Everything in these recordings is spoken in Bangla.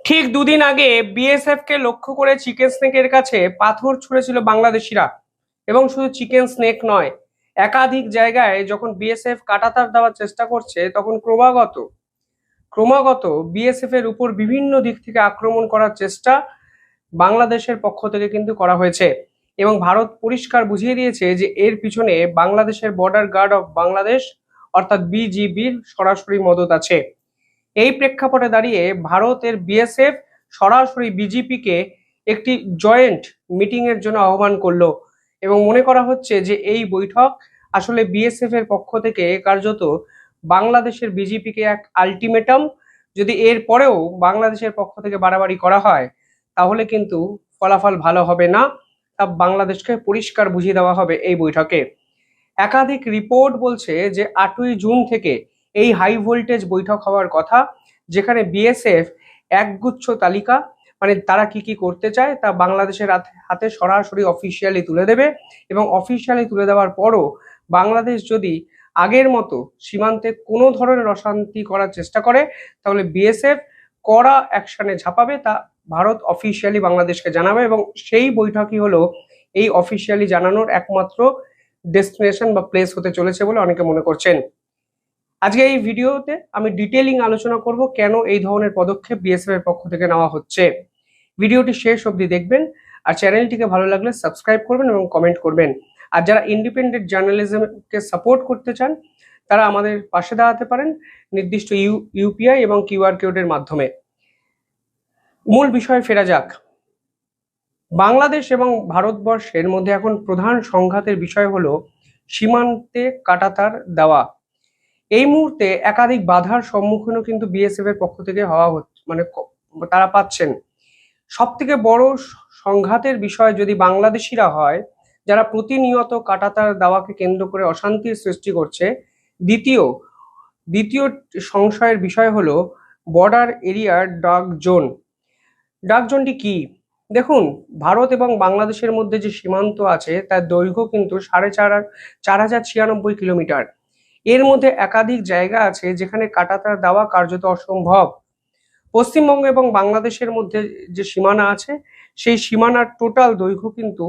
ঠিক দুদিন আগে বিএসএফ কে লক্ষ্য করে চিকেন স্নেকের কাছে পাথর ছুঁড়েছিল বাংলাদেশিরা। এবং শুধু চিকেন স্নেক নয়, একাধিক জায়গায় যখন বিএসএফ কাঁটাতার দেওয়ার চেষ্টা করছে তখন ক্রমাগত ক্রমাগত বিএসএফ এর উপর বিভিন্ন দিক থেকে আক্রমণ করার চেষ্টা বাংলাদেশের পক্ষ থেকে কিন্তু করা হয়েছে। এবং ভারত পরিষ্কার বুঝিয়ে দিয়েছে যে এর পিছনে বাংলাদেশের বর্ডার গার্ড অফ বাংলাদেশ অর্থাৎ বিজিবির সরাসরি মদত আছে। এই প্রেক্ষাপটে দাঁড়িয়ে ভারতের বিএসএফ সরাসরি বিজেপিকে একটি জয়েন্ট মিটিং এর জন্য আহ্বান করলো। এবং মনে করা হচ্ছে যে এই বৈঠক আসলে বিএসএফ এর পক্ষ থেকে কার্যত বাংলাদেশের বিজেপিকে এক আলটিমেটাম, যদি এর পরেও বাংলাদেশের পক্ষ থেকে বাড়াবাড়ি করা হয় তাহলে কিন্তু ফলাফল ভালো হবে না, তা বাংলাদেশকে পরিষ্কার বুঝিয়ে দেওয়া হবে এই বৈঠকে। একাধিক রিপোর্ট বলছে যে 8ই জুন থেকে এই হাই ভোল্টেজ বৈঠক হওয়ার কথা, যেখানে বিএসএফ একগুচ্ছ তালিকা, মানে তারা কি কি করতে চায় তা বাংলাদেশের হাতে সরাসরি অফিসিয়ালি তুলে দেবে। এবং অফিসিয়ালি তুলে দেওয়ার পরও বাংলাদেশ যদি আগের মতো সীমান্তে কোনো ধরনের অশান্তি করার চেষ্টা করে তাহলে বিএসএফ কড়া অ্যাকশনে ঝাঁপাবে, তা ভারত অফিসিয়ালি বাংলাদেশকে জানাবে। এবং সেই বৈঠকই হলো এই অফিসিয়ালি জানানোর একমাত্র ডেস্টিনেশন বা প্লেস হতে চলেছে বলে অনেকে মনে করছেন। আজকে এই ভিডিওতে আমি ডিটেইলিং আলোচনা করব কেন এই ধরনের পদক্ষেপ বিএসএফ এর পক্ষ থেকে নেওয়া হচ্ছে। ভিডিওটি শেষ অবধি দেখবেন, আর চ্যানেলটিকে ভালো লাগলে সাবস্ক্রাইব করবেন এবং কমেন্ট করবেন। আর যারা ইন্ডিপেন্ডেন্ট জার্নালিজমকে সাপোর্ট করতে চান তারা আমাদের পাশে দাঁড়াতে পারেন নির্দিষ্ট ইউপিআই এবং কিউআর কোডের মাধ্যমে। মূল বিষয়ে ফেরা যাক। বাংলাদেশ এবং ভারতবর্ষের মধ্যে এখন প্রধান সংঘাতের বিষয় হলো সীমান্তে কাঁটাতার দেওয়া। এই মুহূর্তে একাধিক বাধার সম্মুখীনও কিন্তু বিএসএফ এর পক্ষ থেকে হওয়া হচ্ছে, মানে তারা পাচ্ছেন। সব থেকে বড় সংঘাতের বিষয় যদি বাংলাদেশিরা হয়, যারা প্রতিনিয়ত কাঁটাতার দেওয়াকে কেন্দ্র করে অশান্তির সৃষ্টি করছে। দ্বিতীয় দ্বিতীয় সংশয়ের বিষয় হলো বর্ডার এরিয়ার ডার্ক জোন। ডার্ক জোনটি কি? দেখুন, ভারত এবং বাংলাদেশের মধ্যে যে সীমান্ত আছে তার দৈর্ঘ্য কিন্তু 4096 কিলোমিটার। এর মধ্যে একাধিক জায়গা আছে যেখানে কাঁটাতার দেওয়া কার্যত অসম্ভব। পশ্চিমবঙ্গ এবং বাংলাদেশের মধ্যে যে সীমানা আছে সেই সীমানার টোটাল দৈর্ঘ্য কিন্তু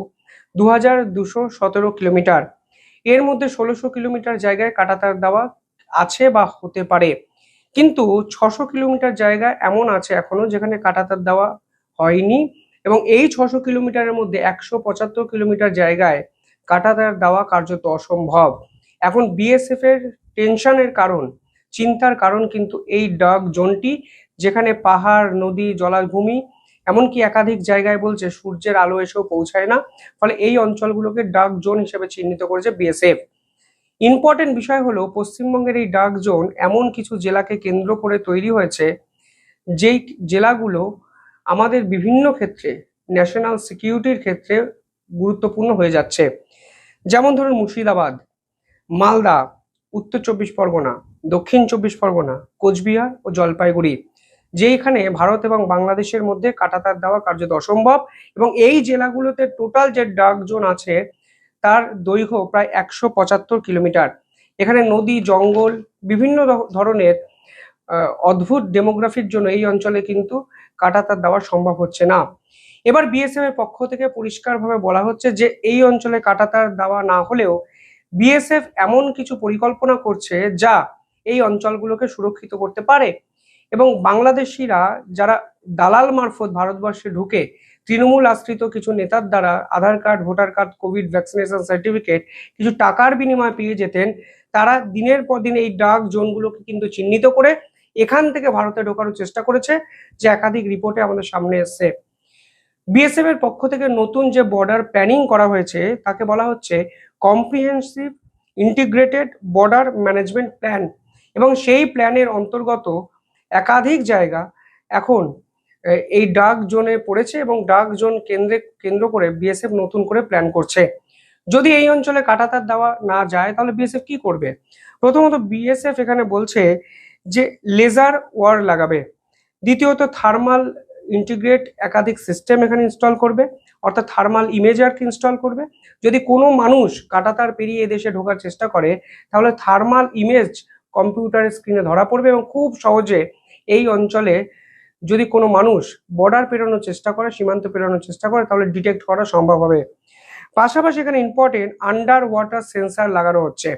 2217 কিলোমিটার। এর মধ্যে 1600 কিলোমিটার জায়গায় কাঁটাতার দেওয়া আছে বা হতে পারে, কিন্তু 600 কিলোমিটার জায়গা এমন আছে এখনো যেখানে কাঁটাতার দেওয়া হয়নি। এবং এই 600 কিলোমিটারের মধ্যে 175 কিলোমিটার জায়গায় কাঁটাতার দেওয়া কার্যত অসম্ভব। এখন বিএসএফ এর টেনশনের কারণ, চিন্তার কারণ কিন্তু এই ডার্ক জোনটি, যেখানে পাহাড়, নদী, জলাভূমি, এমনকি একাধিক জায়গায় বলছে সূর্যের আলো এসেও পৌঁছায় না। ফলে এই অঞ্চলগুলোকে ডার্ক জোন হিসেবে চিহ্নিত করেছে বিএসএফ। ইম্পর্টেন্ট বিষয় হলো পশ্চিমবঙ্গের এই ডার্ক জোন এমন কিছু জেলাকে কেন্দ্র করে তৈরি হয়েছে যেই জেলাগুলো আমাদের বিভিন্ন ক্ষেত্রে ন্যাশনাল সিকিউরিটির ক্ষেত্রে গুরুত্বপূর্ণ হয়ে যাচ্ছে। যেমন ধরুন মুর্শিদাবাদ, মালদা, উত্তর 24 পরগনা, দক্ষিণ 24 পরগনা, কোচবিহার ও জলপাইগুড়ি, যেখানে ভারত এবং বাংলাদেশের মধ্যে কাঁটাতার দেওয়া কার্যত অসম্ভব। এবং এই জেলাগুলোতে টোটাল যে ডার্ক জোন আছে তার দৈর্ঘ্য প্রায় 175 কিলোমিটার। এখানে নদী, জঙ্গল, বিভিন্ন ধরনের অদ্ভুত ডেমোগ্রাফির জন্য এই অঞ্চলে কিন্তু কাঁটাতার দেওয়া সম্ভব হচ্ছে না। এবার বিএসএফ এর পক্ষ থেকে পরিষ্কারভাবে বলা হচ্ছে যে এই অঞ্চলে কাঁটাতার দেওয়া না হলেও বিএসএফ এমন কিছু পরিকল্পনা করছে যা এই অঞ্চলগুলোকে সুরক্ষিত করতে পারে। এবং বাংলাদেশিরা যারা দালাল মারফত ভারতবর্ষে ঢুকে তৃণমূল আশ্রিত কিছু নেতার দ্বারা Aadhaar card, voter card, Covid vaccination certificate কিছু টাকার বিনিময়ে পেয়ে যেতেন, তারা দিনের পর দিন এই ডার্ক জোনগুলোকে কিন্তু চিহ্নিত করে এখান থেকে ভারতে ঢোকানোর চেষ্টা করেছে, যে একাধিক রিপোর্টে আমাদের সামনে এসছে। বিএসএফ এর পক্ষ থেকে নতুন যে বর্ডার প্ল্যানিং করা হয়েছে তাকে বলা হচ্ছে comprehensive integrated border management plan. এবং সেই প্ল্যানের অন্তর্গত একাধিক জায়গা এখন এই ডার্ক জোনে পড়েছে এবং ডার্ক জোন কেন্দ্র করে বিএসএফ নতুন করে প্ল্যান করছে। যদি এই অঞ্চলে কাঁটাতার দেওয়া না যায় তাহলে বিএসএফ কি করবে? প্রথমত বিএসএফ এখানে বলছে যে লেজার ওয়ার লাগাবে। দ্বিতীয়ত থার্মাল ইন্টিগ্রেট একাধিক সিস্টেম এখানে ইনস্টল করবে, অর্থাৎ থার্মাল ইমেজারকে ইনস্টল করবে। যদি কোনো মানুষ কাঁটাতার পেরিয়ে এদেশে ঢোকার চেষ্টা করে তাহলে থার্মাল ইমেজ কম্পিউটারের স্ক্রিনে ধরা পড়বে এবং খুব সহজে এই অঞ্চলে যদি কোনো মানুষ বর্ডার পেরোনোর চেষ্টা করে, সীমান্ত পেরোনোর চেষ্টা করে, তাহলে ডিটেক্ট করা সম্ভব হবে। পাশাপাশি এখানে ইম্পর্টেন্ট আন্ডার ওয়াটার সেন্সার লাগানো হচ্ছে,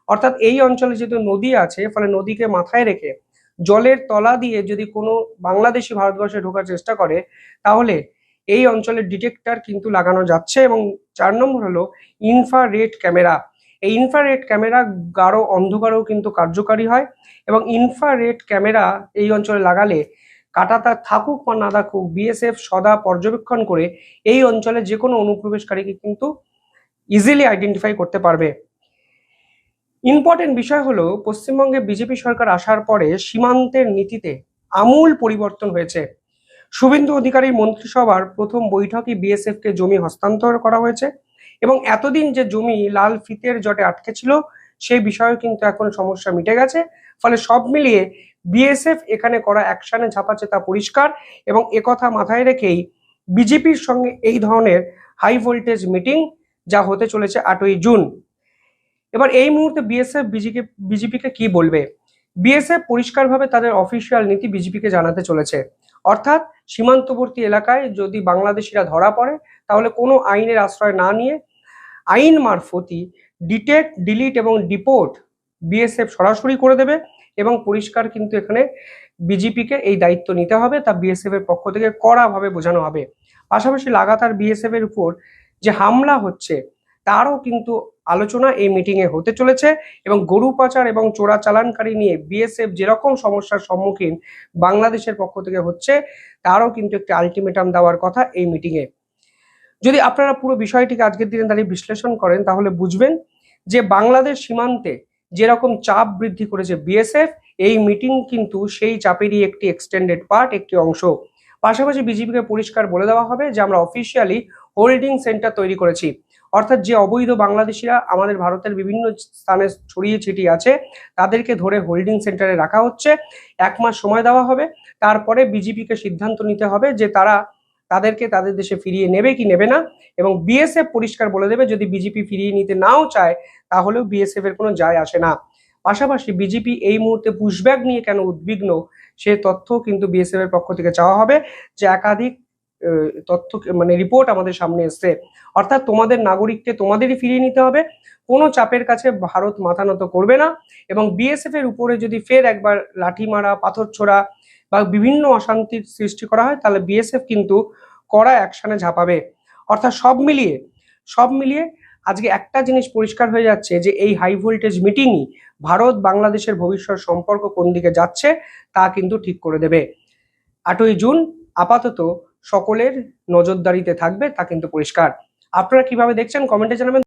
অর্থাৎ এই অঞ্চলে যেহেতু নদী আছে, ফলে নদীকে মাথায় রেখে জলের তলা দিয়ে যদি কোনো বাংলাদেশি ভারতবর্ষে ঢোকার চেষ্টা করে, তাহলে এই অঞ্চলের ডিটেক্টর কিন্তু লাগানো যাচ্ছে। এবং 4 নম্বর হলো ইনফ্রারেড ক্যামেরা। এই ইনফ্রারেড ক্যামেরা গাঢ় অন্ধকারেও কিন্তু কার্যকারী হয়, এবং ইনফ্রারেড ক্যামেরা এই অঞ্চলে লাগালে কাঁটাতার থাকুক বা না থাকুক, বিএসএফ সদা পর্যবেক্ষণ করে এই অঞ্চলে যে কোনো অনুপ্রবেশকারীকে কিন্তু ইজিলি আইডেন্টিফাই করতে পারবে। ইম্পর্টেন্ট বিষয় হলো, পশ্চিমবঙ্গে বিজেপি সরকার আসার পরে সীমান্তের নীতিতে আমূল পরিবর্তন হয়েছে। শুভেন্দু অধিকারীর মন্ত্রিসভার প্রথম বৈঠকে বিএসএফ কে জমি হস্তান্তর করা হয়েছে, এবং এতদিন যে জমি লাল ফিতের জটে আটকে ছিল সেই বিষয়ে কিন্তু এখন সমস্যা মিটে গেছে। ফলে সব মিলিয়ে বিএসএফ এখানে করা অ্যাকশনে ঝাঁপাচ্ছে তা পরিষ্কার, এবং একথা মাথায় রেখেই বিজেপির সঙ্গে এই ধরনের হাই ভোল্টেজ মিটিং যা হতে চলেছে 8ই জুন। এবার এই মুহূর্তে বিএসএফ বিজেপিকে কি বলবে? বিএসএফ পরিষ্কারভাবে তাদের অফিসিয়াল নীতি বিজেপিকে জানাতে চলেছে, অর্থাৎ সীমান্তবর্তী এলাকায় যদি বাংলাদেশিরা ধরা পড়ে, তাহলে কোনো আইনের আশ্রয় না নিয়ে আইন মারফতই ডিটেক্ট, ডিলিট এবং ডিপোর্ট বিএসএফ সরাসরি করে দেবে। এবং পরিষ্কার কিন্তু এখানে বিজেপিকে এই দায়িত্ব নিতে হবে, তা বিএসএফ এর পক্ষ থেকে কড়াভাবে বোঝানো হবে। পাশাপাশি লাগাতার বিএসএফ এর উপর যে হামলা হচ্ছে তারও কিন্তু আলোচনা এই মিটিং এ হতে চলেছে, এবং গরু পাচার এবং চোরাচালানকারী নিয়ে বিএসএফ যেরকম সমস্যার সম্মুখীন বাংলাদেশের পক্ষ থেকে হচ্ছে, তারও কিন্তু একটি আলটিমেটাম দেওয়ার কথা এই মিটিং এ। যদি আপনারা পুরো বিষয়টিকে আজকের দিনে দাঁড়িয়ে বিশ্লেষণ করেন, তাহলে বুঝবেন যে বাংলাদেশ সীমান্তে যেরকম চাপ বৃদ্ধি করেছে বিএসএফ, এই মিটিং কিন্তু সেই চাপেরই একটি এক্সটেন্ডেড পার্ট, একটি অংশ। পাশাপাশি বিজেপিকে পরিষ্কার বলে দেওয়া হবে যে আমরা অফিসিয়ালি হোল্ডিং সেন্টার তৈরি করেছি, অর্থাৎ যে অবৈধ বাংলাদেশিরা আমাদের ভারতের বিভিন্ন স্থানে ছড়িয়ে ছিটিয়ে আছে তাদেরকে ধরে হোল্ডিং সেন্টারে রাখা হচ্ছে। 1 মাস সময় দেওয়া হবে, তারপরে বিজেপিকে সিদ্ধান্ত নিতে হবে যে তারা তাদেরকে তাদের দেশে ফিরিয়ে নেবে কি নেবে না। এবং বিএসএফ পরিষ্কার বলে দেবে, যদি বিজেপি ফিরিয়ে নিতে নাও চায় তাহলেও বিএসএফ এর কোনো যায় আসে না। পাশাপাশি বিজেপি এই মুহূর্তে পুশব্যাক নিয়ে কেন উদ্বিগ্ন সে তথ্য কিন্তু বিএসএফ এর পক্ষ থেকে চাওয়া হবে, যে একাধিক তথ্য মানে রিপোর্ট আমাদের সামনে এসছে, অর্থাৎ তোমাদের নাগরিককে তোমাদেরই ফিরিয়ে নিতে হবে, কোনো চাপের কাছে ভারত মাথা নত করবে না। এবং বিএসএফ এর উপরে যদি ফের একবার লাঠি মারা, পাথর ছোড়া বা বিভিন্ন অশান্তির সৃষ্টি করা হয়, তাহলে বিএসএফ কিন্তু কড়া অ্যাকশনে ঝাঁপাবে। অর্থাৎ সব মিলিয়ে আজকে একটা জিনিস পরিষ্কার হয়ে যাচ্ছে যে এই হাই ভোল্টেজ মিটিংই ভারত বাংলাদেশের ভবিষ্যৎ সম্পর্ক কোন দিকে যাচ্ছে তা কিন্তু ঠিক করে দেবে। 8ই জুন আপাতত সকলের নজরদারিতে থাকবে, তা কিন্তু পরিষ্কার। আপনারা কিভাবে দেখছেন কমেন্টে জানাবেন।